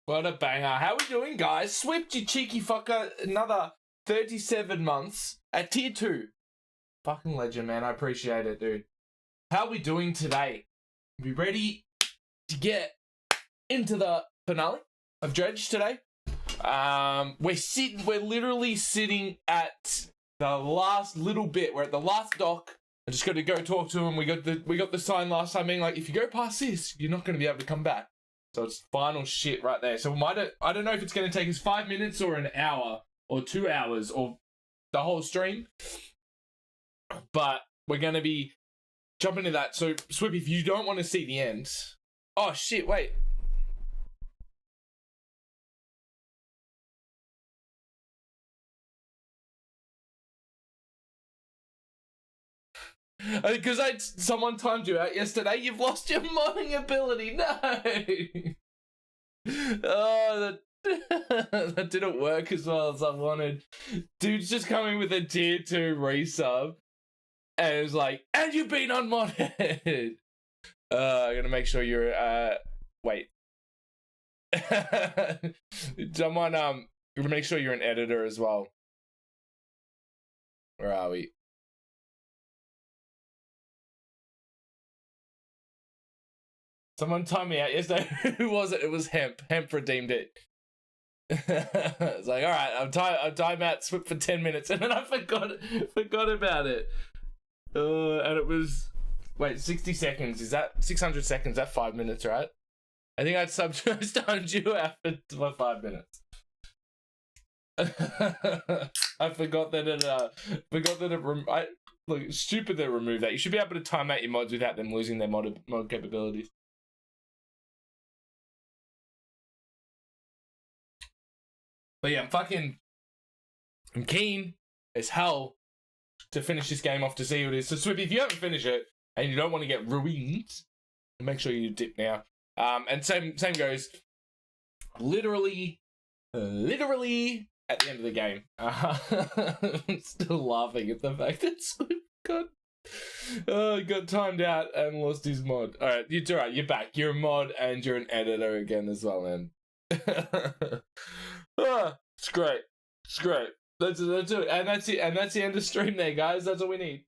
What a banger. How we doing, guys? Swift, you cheeky fucker. Another 37 months at tier 2. Fucking legend, man. I appreciate it, dude. How we doing today? We ready to get into the finale of Dredge today? We're literally sitting at the last little bit. We're at the last dock. I just got to go talk to him. We got the sign last time being like, if you go past this, you're not going to be able to come back. So it's final shit right there. So I don't know if it's going to take us 5 minutes or an hour or 2 hours or the whole stream. But we're going to be jumping into that. So, Swip, if you don't want to see the end... Oh, shit, wait. Because someone timed you out yesterday. You've lost your modding ability. No. Oh, that didn't work as well as I wanted. Dude's just coming with a tier 2 resub. And it was like, and you've been unmodded. I'm gonna make sure you're wait. Someone make sure you're an editor as well. Where are we? Someone timed me out yesterday. Who was it? It was Hemp. Hemp redeemed it. It's like, all right, I'm time out, Swip for 10 minutes, and then I forgot about it. And it was, wait, 60 seconds. Is that 600 seconds? That's 5 minutes, right? I think I'd timed you out for 5 minutes. I forgot that look, it's stupid to remove that. You should be able to time out your mods without them losing their mod capabilities. But yeah, I'm keen as hell to finish this game off to see what it is. So Swippy, if you haven't finished it and you don't want to get ruined, make sure you dip now. And same goes literally at the end of the game. I'm still laughing at the fact that Swip got timed out and lost his mod. Alright, you're back. You're a mod and you're an editor again as well, man. It's great. It's great. That's it. And that's it. And that's the end of stream there, guys. That's all we need.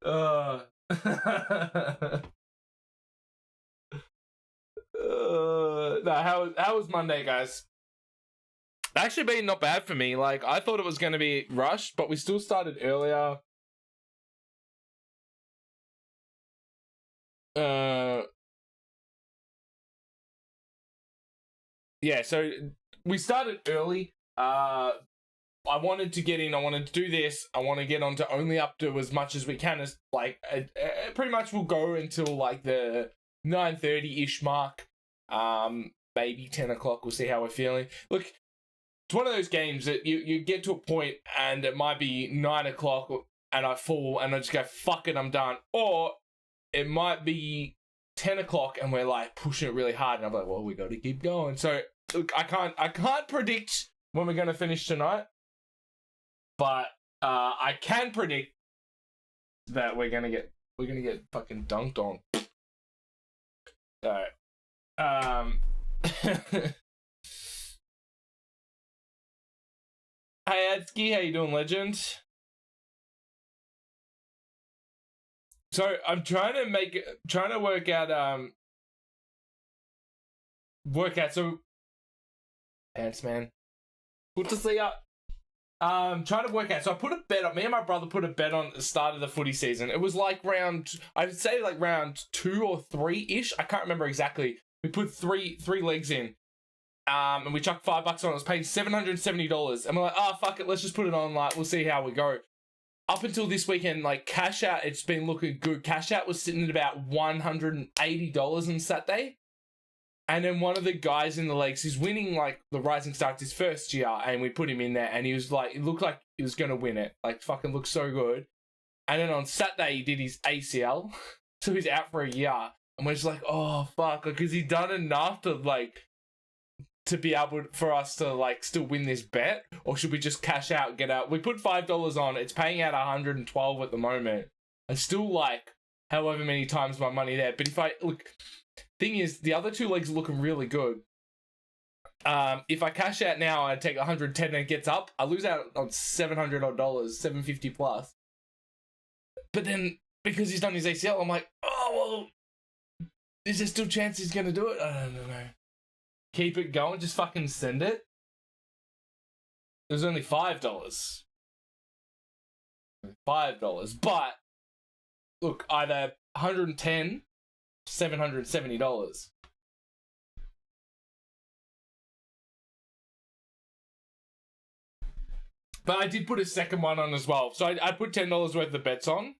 How was Monday, guys? Actually been not bad for me. Like, I thought it was going to be rushed, but we still started earlier. Yeah, so we started early. I wanted to get in. I wanted to do this. I want to get on to only up to as much as we can. As like, pretty much we'll go until like the 9:30-ish mark. Maybe 10 o'clock. We'll see how we're feeling. Look, it's one of those games that you get to a point and it might be 9 o'clock and I fall and I just go, fuck it, I'm done. Or it might be 10 o'clock and we're like pushing it really hard and I'm like, well, we got to keep going. So look, I can't predict when we're going to finish tonight, but I can predict that we're gonna get fucking dunked on. Alright. Hey Adsky, how you doing, legend? So I'm trying to work out so pants, man. Good to see ya. Trying to work out. So I put a bet on. Me and my brother put a bet on at the start of the footy season. It was like I'd say like round 2 or 3-ish. I can't remember exactly. We put three legs in. And we chucked $5 on it. It was paying $770. And we're like, fuck it, let's just put it on, like, we'll see how we go. Up until this weekend, like, cash out, it's been looking good. Cash out was sitting at about $180 on Saturday. And then one of the guys in the legs, he's winning, like, the Rising Star his first year, and we put him in there, and he was like, it looked like he was going to win it. Like, fucking looked so good. And then on Saturday, he did his ACL. So he's out for a year. And we're just like, oh, fuck. Because he's done enough to, like, to be able for us to, like, still win this bet? Or should we just cash out and get out? We put $5 on. It's paying out $112 at the moment. And still, like, however many times my money there. But if I look, thing is, the other 2 legs are looking really good. If I cash out now, I take 110 and it gets up, I lose out on $700 odd, $750 plus. But then because he's done his ACL, I'm like, oh well, is there still chance he's gonna do it? I don't know. Keep it going, just fucking send it. It was only $5. $5, but look, either 110, $770. But I did put a second one on as well. So I put $10 worth of bets on.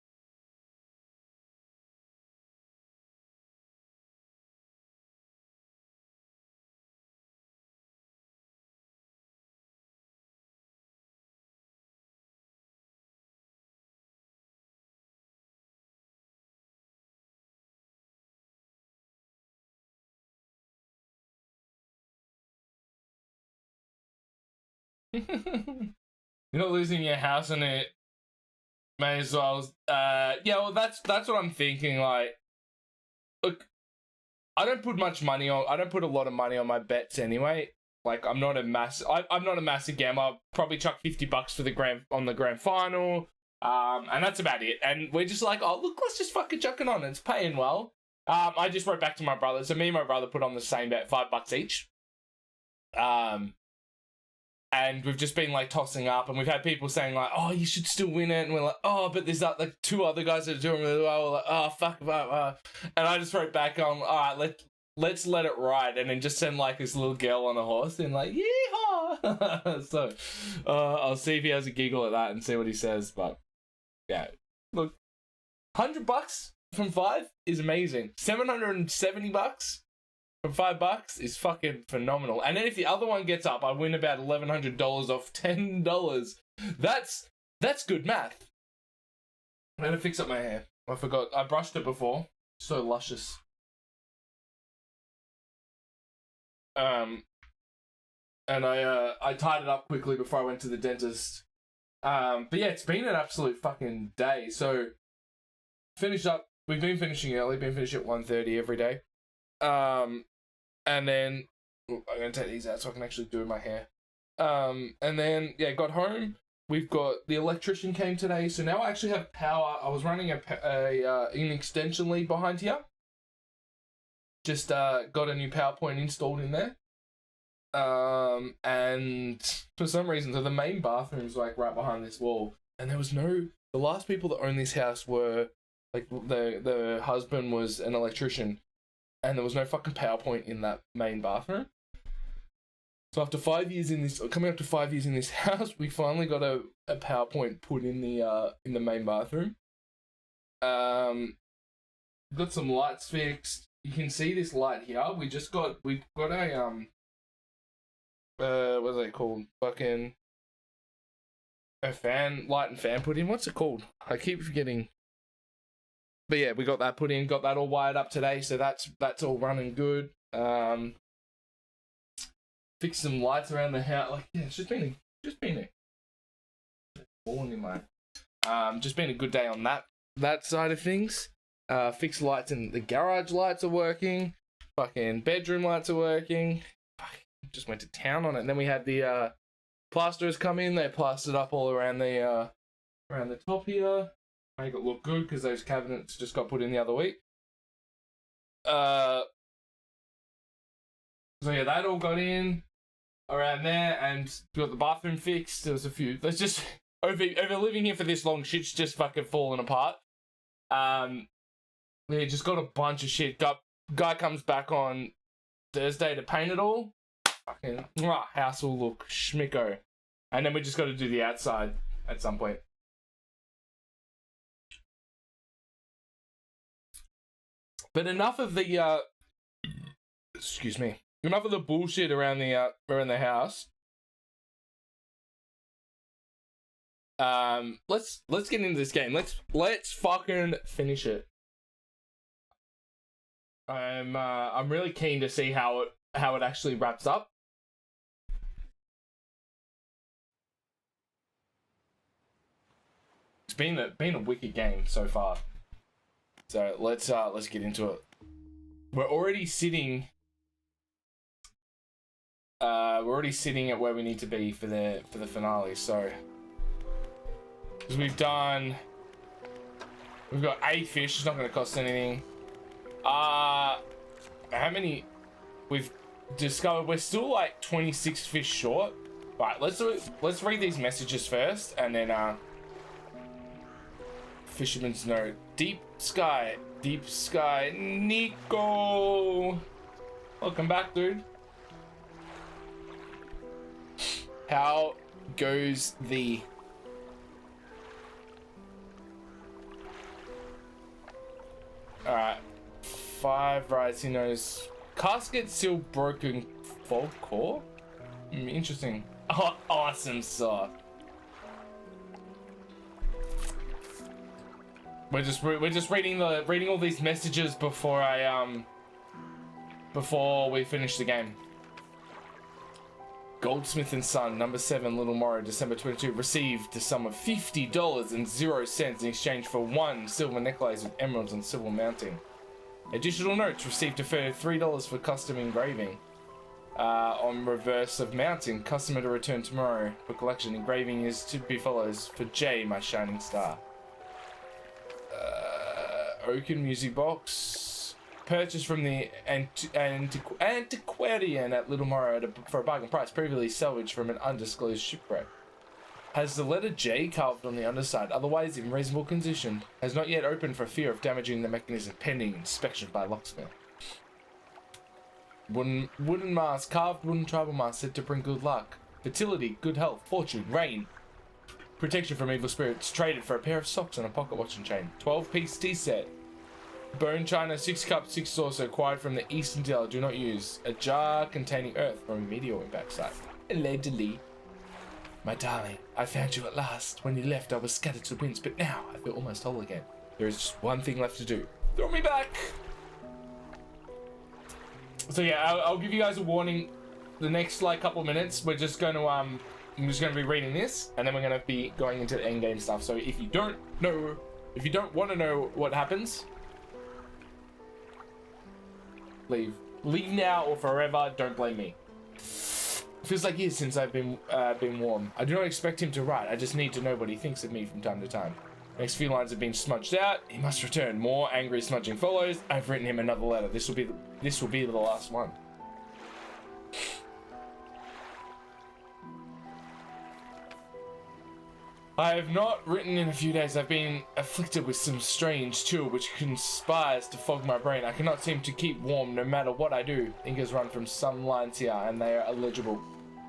You're not losing your house on it. May as well. Yeah, well, that's what I'm thinking. Like, look, I don't put much money on. I don't put a lot of money on my bets anyway. Like, I'm not a massive gambler. I'll probably chuck $50 for the grand final. And that's about it. And we're just like, oh look, let's just fucking chuck it on. It's paying well. I just wrote back to my brother. So me and my brother put on the same bet, $5 each. And we've just been like tossing up, and we've had people saying like, "Oh, you should still win it," and we're like, "Oh, but there's like 2 other guys that are doing really well." We're like, "Oh, fuck." And I just wrote back on, "All right, let's let it ride," and then just send like this little girl on a horse and like, "Yeehaw!" So I'll see if he has a giggle at that and see what he says. But yeah, look, $100 from 5 is amazing. $770 from $5 is fucking phenomenal. And then if the other one gets up, I win about $1,100 off $10. That's good math. I'm gonna fix up my hair. I forgot. I brushed it before. So luscious. And I tied it up quickly before I went to the dentist. But yeah, it's been an absolute fucking day. So finished up. We've been finishing early. Been finishing at 1:30 every day. And then I'm gonna take these out so I can actually do my hair. And then yeah, got home. We've got the electrician came today, so now I actually have power. I was running an extension lead behind here. Just got a new power point installed in there. And for some reason, so the main bathroom's like right behind this wall, and there was the last people that owned this house were like the husband was an electrician. And there was no fucking PowerPoint in that main bathroom. So after 5 years coming up to 5 years in this house, we finally got a PowerPoint put in the main bathroom. Got some lights fixed. You can see this light here. We've got a what's it called? Fucking a light and fan put in. What's it called? I keep forgetting. But yeah, we got that put in, got that all wired up today, so that's all running good. Fixed some lights around the house. Like yeah, it's just been a good day on that side of things. Fixed lights and the garage lights are working. Fucking bedroom lights are working. Just went to town on it. And then we had the plasterers come in. They plastered up all around the top here. Make it look good because those cabinets just got put in the other week. So yeah, that all got in around there, and we got the bathroom fixed. There was a few. There's just over living here for this long, shit's just fucking falling apart. We just got a bunch of shit. Guy comes back on Thursday to paint it all. Fucking house will look schmicko, and then we just got to do the outside at some point. But enough of the enough of the bullshit around the house. Let's get into this game. Let's fucking finish it. I'm really keen to see how it actually wraps up. It's been a wicked game so far. So let's get into it. We're already sitting at where we need to be for the finale. So because we've got 8 fish. It's not going to cost anything. How many we've discovered? We're still like 26 fish short. Right, let's read these messages first, and then fisherman's note. Deep sky, Nico. Welcome back, dude. How goes the alright, 5 rights he knows. Casket still broken fog core? Interesting. Oh, awesome sauce. We're just reading all these messages before we finish the game. Goldsmith and Son, number 7, Little Morrow, December 22, received the sum of $50.00 in exchange for 1 silver necklace with emeralds and silver mounting. Additional notes received a further $3 for custom engraving. On reverse of mounting, customer to return tomorrow for collection. Engraving is to be follows for J, my shining star. Oaken music box. Purchased from the antiquarian at Little Morrow for a bargain price. Previously salvaged from an undisclosed shipwreck. Has the letter J carved on the underside, otherwise in reasonable condition. Has not yet opened for fear of damaging the mechanism, pending inspection by locksmith. Wooden mask, carved wooden tribal mask said to bring good luck, fertility, good health, fortune, rain, protection from evil spirits. Traded for a pair of socks and a pocket watch and chain. 12-piece tea set. Bone china, 6 cups, 6 saucer, acquired from the Eastern Dealer. Do not use. A jar containing earth from a meteor impact site. Allegedly. My darling, I found you at last. When you left, I was scattered to the winds, but now I feel almost whole again. There is just one thing left to do. Throw me back! So yeah, I'll give you guys a warning. The next like couple of minutes, we're just going to I'm just going to be reading this, and then we're going to be going into the end game stuff. So if you don't want to know what happens, leave now or forever. Don't blame me. Feels like years since I've been warm. I do not expect him to write. I just need to know what he thinks of me from time to time. Next few lines have been smudged out. He must return. More angry smudging follows. I've written him another letter. This will be the last one. I have not written in a few days. I've been afflicted with some strange chill which conspires to fog my brain. I cannot seem to keep warm no matter what I do. Ink has run from some lines here and they are illegible.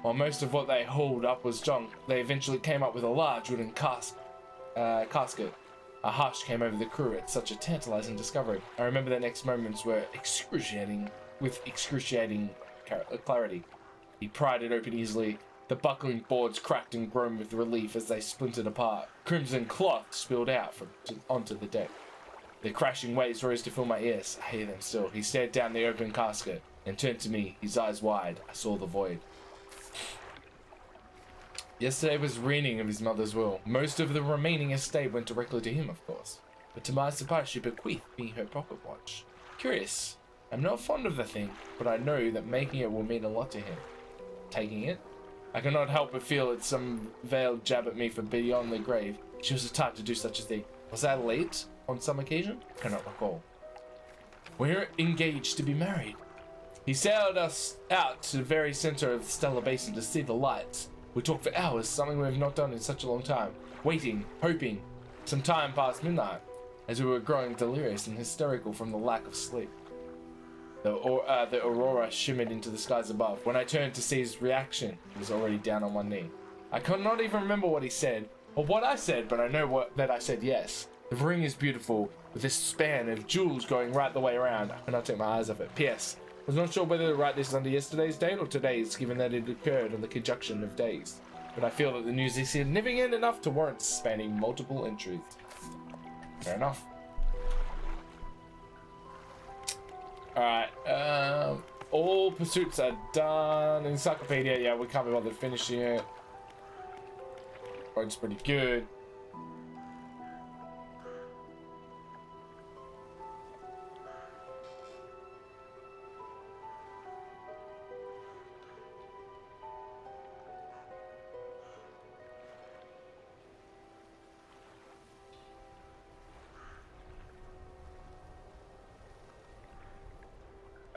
While most of what they hauled up was junk, they eventually came up with a large wooden casket. A hush came over the crew at such a tantalizing discovery. I remember the next moments were excruciating clarity. He pried it open easily. The buckling boards cracked and groaned with relief as they splintered apart. Crimson cloth spilled out onto the deck. The crashing waves rose to fill my ears. I hear them still. He stared down the open casket and turned to me, his eyes wide. I saw the void. Yesterday was reading of his mother's will. Most of the remaining estate went directly to him, of course. But to my surprise, she bequeathed me her pocket watch. Curious. I'm not fond of the thing, but I know that making it will mean a lot to him. Taking it? I cannot help but feel it's some veiled jab at me from beyond the grave. She was the type to do such a thing. Was I late on some occasion? I cannot recall. We're engaged to be married. He sailed us out to the very center of the stellar basin to see the lights. We talked for hours, something we have not done in such a long time. Waiting, hoping. Some time past midnight, as we were growing delirious and hysterical from the lack of sleep. The aurora shimmered into the skies above. When I turned to see his reaction, he was already down on one knee. I cannot even remember what he said, or what I said, but I know that I said yes. The ring is beautiful, with this span of jewels going right the way around. I cannot take my eyes off it. P.S. I was not sure whether to write this under yesterday's date or today's, given that it occurred on the conjunction of days. But I feel that the news is significant enough to warrant spanning multiple entries. Fair enough. Alright, all pursuits are done. Encyclopedia, yeah, we can't be bothered finishing it. Road's pretty good.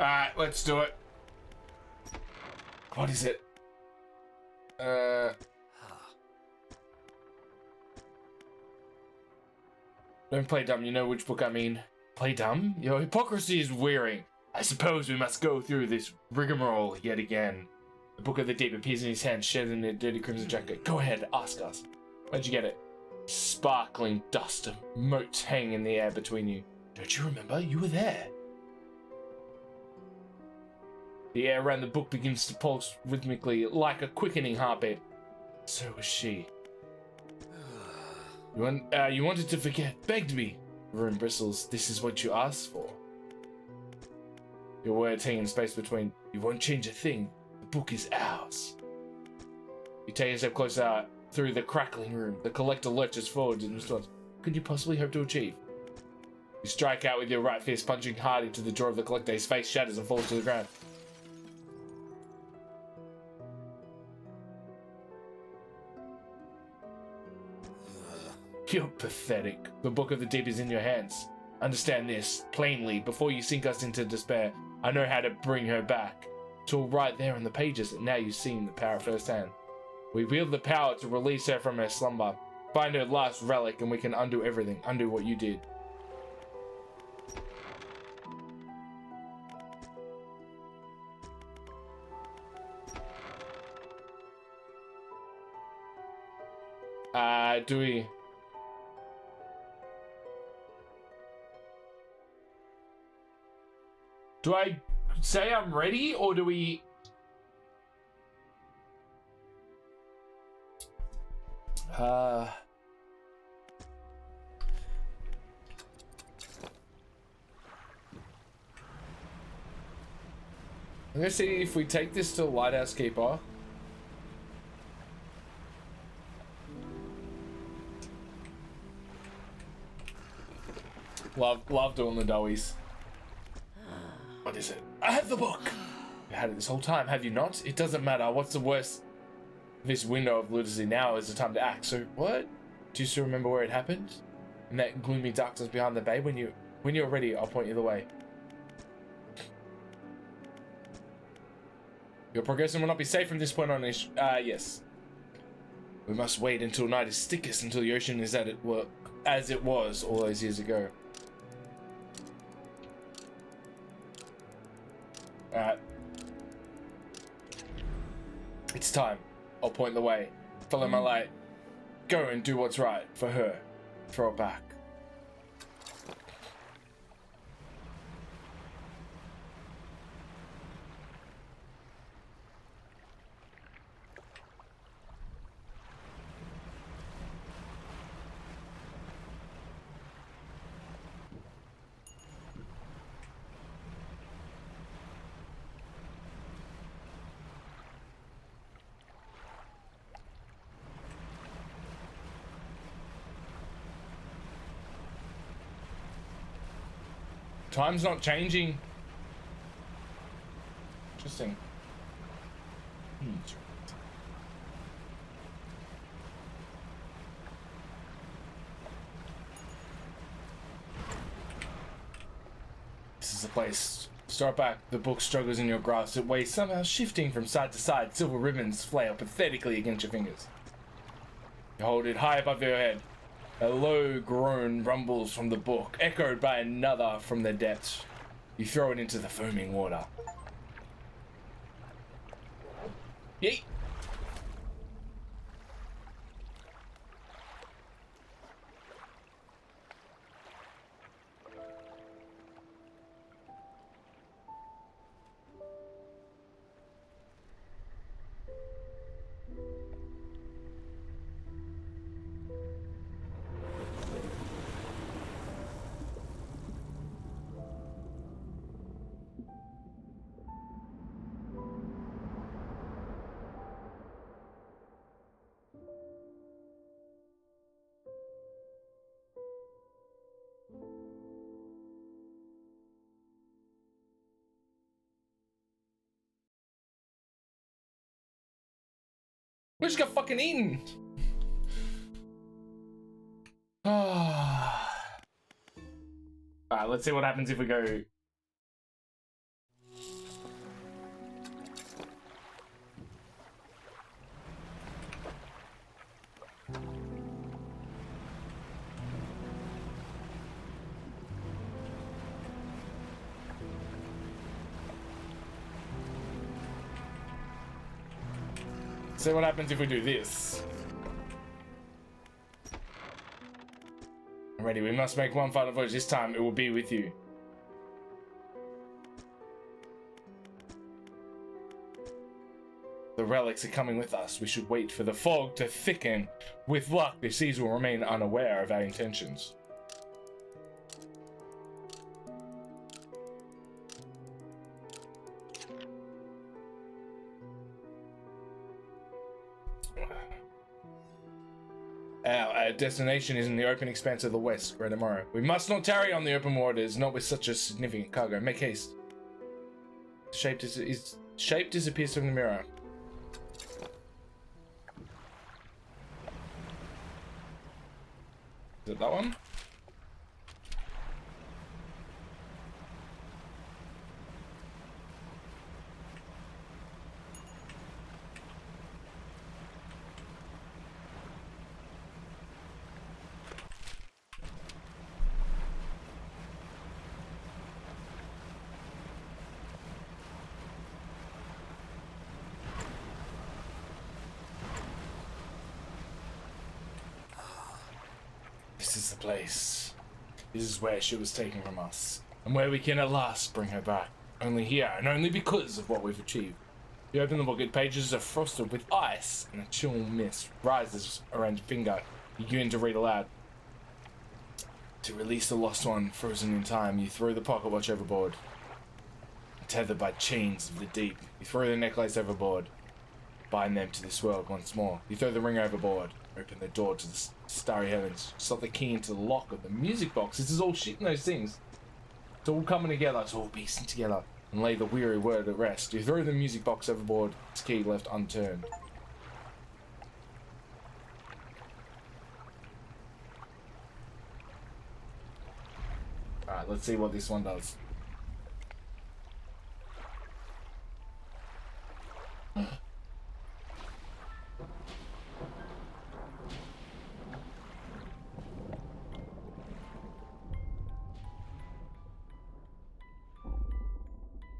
Alright, let's do it. What is it? Don't play dumb, you know which book I mean. Play dumb? Your hypocrisy is wearing. I suppose we must go through this rigmarole yet again. The Book of the Deep appears in his hand, shed in a dirty crimson jacket. Go ahead, ask us. Where'd you get it? Sparkling dust of motes hang in the air between you. Don't you remember? You were there. The air around the book begins to pulse rhythmically, like a quickening heartbeat. So was she. You wanted to forget, begged me. The room bristles. This is what you asked for. Your words hang in space between. You won't change a thing. The book is ours. You take a step closer through the crackling room. The collector lurches forward in response. What could you possibly hope to achieve? You strike out with your right fist, punching hard into the jaw of the collector. His face shatters and falls to the ground. You're pathetic. The Book of the Deep is in your hands. Understand this, plainly, before you sink us into despair. I know how to bring her back. It's all right there on the pages, and now you've seen the power firsthand. We wield the power to release her from her slumber. Find her last relic, and we can undo everything. Undo what you did. Do we... Do I say I'm ready, or do we... I'm gonna see if we take this to Lighthouse Keeper. Love doing the doughies. What is it? I have the book! You had it this whole time, have you not? It doesn't matter. What's the worst? This window of lunacy now is the time to act. So, what? Do you still remember where it happened? In that gloomy darkness behind the bay? When you're ready, I'll point you the way. Your progression will not be safe from this point on. Yes. We must wait until night is thickest, until the ocean is as it was all those years ago. Alright. It's time. I'll point the way. Follow my light. Go and do what's right for her. Throw it back. Time's not changing. Interesting. This is the place. Start back. The book struggles in your grasp. It weighs somehow shifting from side to side. Silver ribbons flail pathetically against your fingers. You hold it high above your head. A low groan rumbles from the book, echoed by another from the depths. You throw it into the foaming water. Yeet! We just got fucking eaten. Alright, let's see what happens if we go. See what happens if we do this. Ready, we must make one final voyage. This time it will be with you. The relics are coming with us. We should wait for the fog to thicken. With luck, the seas will remain unaware of our intentions. Our destination is in the open expanse of the west, Great tomorrow. We must not tarry on the open waters, not with such a significant cargo. Make haste. Shape disappears from the mirror. Is it that one? This is the place. This is where she was taken from us, and where we can at last bring her back. Only here, and only because of what we've achieved. You open the book, its pages are frosted with ice, and a chill mist rises around your finger. You begin to read aloud. To release the lost one, frozen in time, you throw the pocket watch overboard. Tethered by chains of the deep, you throw the necklace overboard. Bind them to this world once more. You throw the ring overboard. Open the door to the starry heavens. Slot the key into the lock of the music box. This is all shit in those things. It's all coming together. It's all piecing together. And lay the weary word at rest. You throw the music box overboard. Its key left unturned. Alright, let's see what this one does.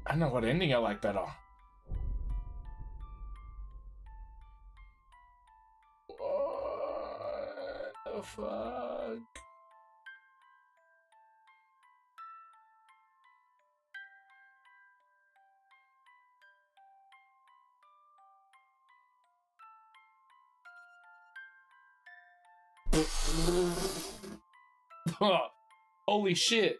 I don't know what ending I like better. What the fuck? Holy shit.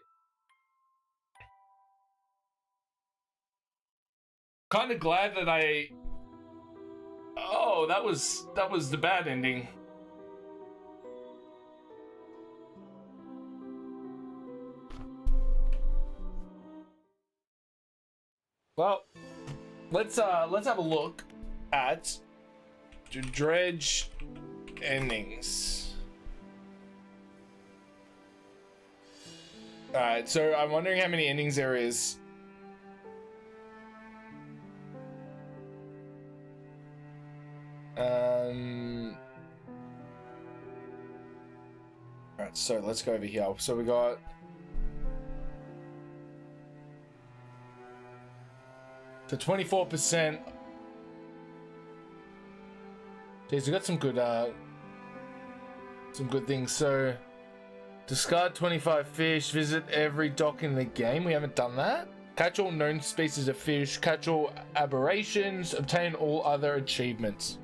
Kind of glad that I... Oh, that was the bad ending. Well, let's have a look at Dredge endings. Alright, so I'm wondering how many endings there is. Alright, so let's go over here. So we got... So 24%. Jeez, we got some good things. So discard 25 fish, visit every dock in the game. We haven't done that. Catch all known species of fish, catch all aberrations, obtain all other achievements.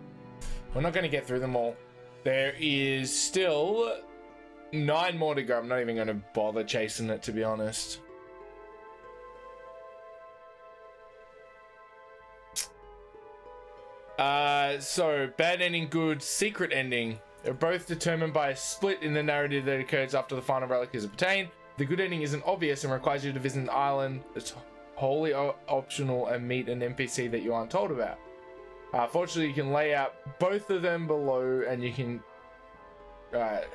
We're not going to get through them all. There is still 9 more to go. I'm not even going to bother chasing it, to be honest. So bad ending, good, secret ending. They're both determined by a split in the narrative that occurs after the final relic is obtained. The good ending isn't obvious and requires you to visit an island that's wholly optional and meet an NPC that you aren't told about. Fortunately, you can lay out both of them below, and you can... Bad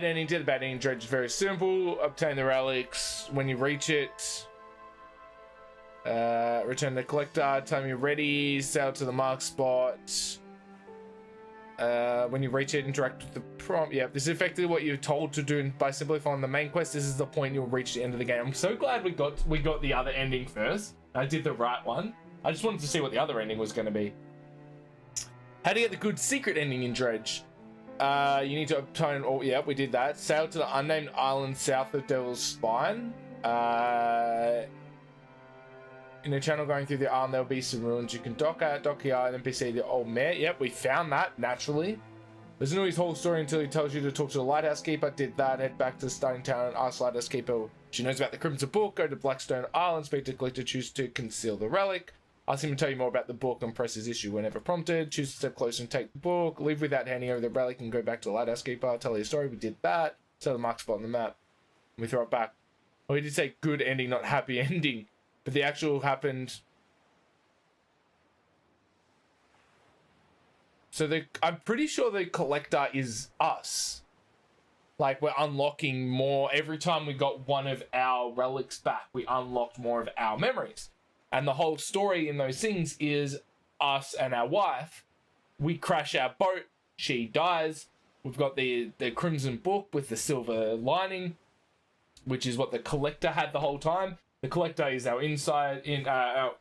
ending to the bad ending. Dredge is very simple. Obtain the relics. When you reach it, return the collector. Time you're ready. Sail to the mark spot. When you reach it, interact with the prompt. Yeah, this is effectively what you're told to do by simply following the main quest. This is the point you'll reach the end of the game. I'm so glad we got the other ending first. I did the right one. I just wanted to see what the other ending was going to be. How to get the good secret ending in Dredge? You need to obtain. Oh, yeah, we did that. Sail to the unnamed island south of Devil's Spine. In a channel going through the island, there'll be some ruins you can dock at. Dock here and NPC the old mare. Yep, we found that naturally. Listen to his whole story until he tells you to talk to the lighthouse keeper. Did that. Head back to the starting town and ask lighthouse keeper. She knows about the Crimson Book. Go to Blackstone Island. Speak to the collector. Choose to conceal the relic. Ask him to tell you more about the book and press his issue whenever prompted. Choose to step closer and take the book. Leave without handing over the relic and go back to the lighthouse keeper. Tell your story. We did that. So the mark spot on the map. We throw it back. Oh, we did say good ending, not happy ending. But the actual happened. So I'm pretty sure the collector is us. Like, we're unlocking more. Every time we got one of our relics back, we unlocked more of our memories. And the whole story in those things is us and our wife. We crash our boat. She dies. We've got the Crimson Book with the silver lining, which is what the collector had the whole time. The collector is our our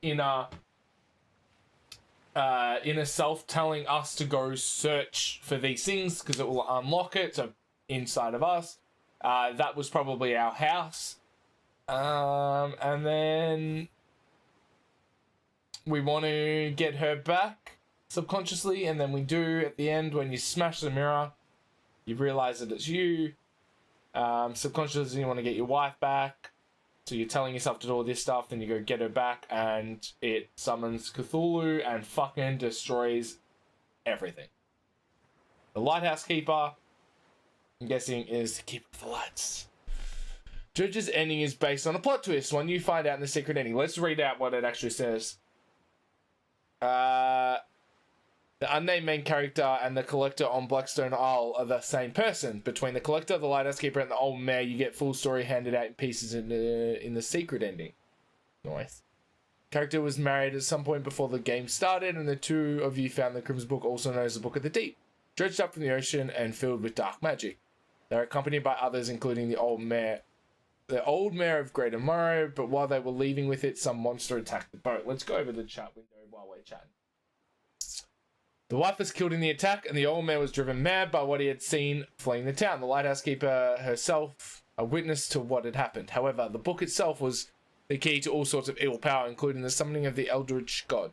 inner self telling us to go search for these things because it will unlock it. So inside of us, that was probably our house, and then we want to get her back subconsciously, and then we do at the end when you smash the mirror, you realize that it's you. Subconsciously, you want to get your wife back. So you're telling yourself to do all this stuff, then you go get her back, and it summons Cthulhu and fucking destroys everything. The lighthouse keeper, I'm guessing, is the keeper of the lights. Dredge's ending is based on a plot twist, one you find out in the secret ending. Let's read out what it actually says. The unnamed main character and the collector on Blackstone Isle are the same person. Between the collector, the lighthouse keeper, and the old mare, you get full story handed out in pieces in the secret ending. Nice. Character was married at some point before the game started, and the two of you found the Crimson Book, also known as the Book of the Deep, dredged up from the ocean and filled with dark magic. They are accompanied by others, including the old mare of Greater Morrow, but while they were leaving with it, some monster attacked the boat. Let's go over the chat window while we're chatting. The wife was killed in the attack, and the old man was driven mad by what he had seen fleeing the town. The lighthouse keeper herself, a witness to what had happened. However, the book itself was the key to all sorts of evil power, including the summoning of the Eldritch God,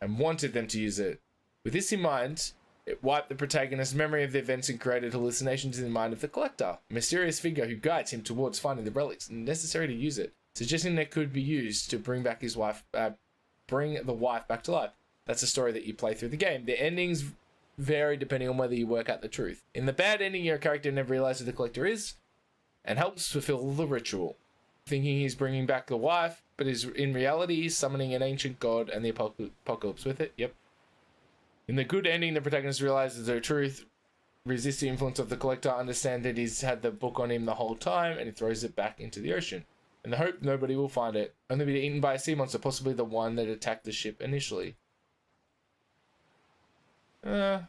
and wanted them to use it. With this in mind, it wiped the protagonist's memory of the events and created hallucinations in the mind of the collector, a mysterious figure who guides him towards finding the relics necessary to use it, suggesting they could be used to bring the wife back to life. That's a story that you play through the game. The endings vary depending on whether you work out the truth. In the bad ending, your character never realizes who the collector is and helps fulfill the ritual, thinking he's bringing back the wife, but is in reality summoning an ancient god and the apocalypse with it. Yep. In the good ending, the protagonist realizes the truth, resists the influence of the collector, understands that he's had the book on him the whole time, and he throws it back into the ocean. In the hope nobody will find it, only be eaten by a sea monster, possibly the one that attacked the ship initially. I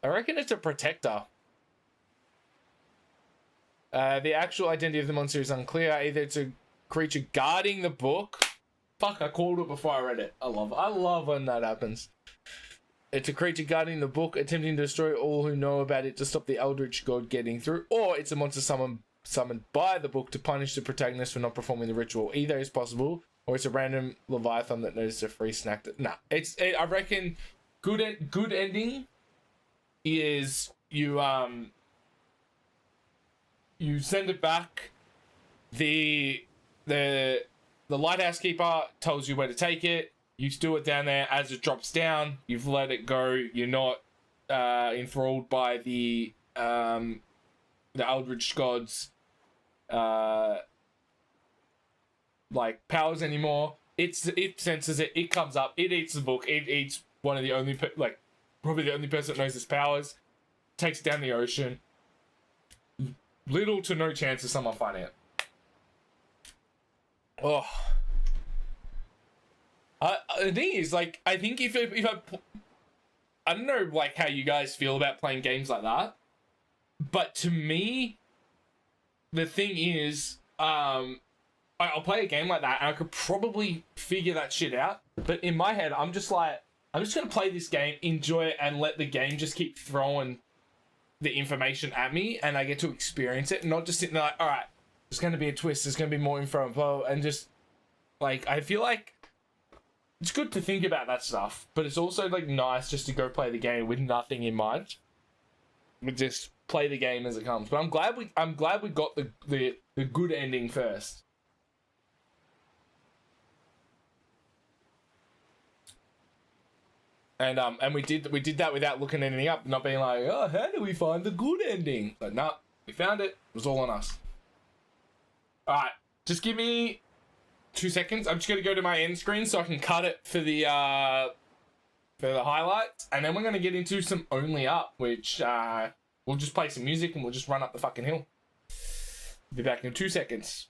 reckon it's a protector. The actual identity of the monster is unclear. Either it's a creature guarding the book. Fuck, I called it before I read it. I love when that happens. It's a creature guarding the book, attempting to destroy all who know about it to stop the Eldritch God getting through. Or it's a monster summoned by the book to punish the protagonist for not performing the ritual. Either is possible. Or it's a random Leviathan that knows a free snack. Nah, I reckon good ending is you send it back. The lighthouse keeper tells you where to take it. You do it down there. As it drops down, you've let it go. You're not enthralled by the Eldritch Gods like powers anymore. It senses it. It comes up. It eats the book. It eats one of the only probably the only person that knows his powers. Takes it down the ocean. Little to no chance of someone finding it. Oh, the thing is, like, I think if I don't know, like, how you guys feel about playing games like that, but to me, the thing is, I'll play a game like that and I could probably figure that shit out. But in my head, I'm just like, I'm just going to play this game, enjoy it, and let the game just keep throwing the information at me, and I get to experience it, not just sitting there like, all right, there's going to be a twist, there's going to be more info, and blah, and just, like, I feel like it's good to think about that stuff, but it's also, like, nice just to go play the game with nothing in mind. We just play the game as it comes. But I'm glad we got the good ending first. And we did that without looking anything up, not being like, oh, how do we find the good ending? But nah, we found it. It was all on us. All right, just give me 2 seconds. I'm just gonna go to my end screen so I can cut it for the highlights, and then we're gonna get into some Only Up, which we'll just play some music and we'll just run up the fucking hill. Be back in 2 seconds.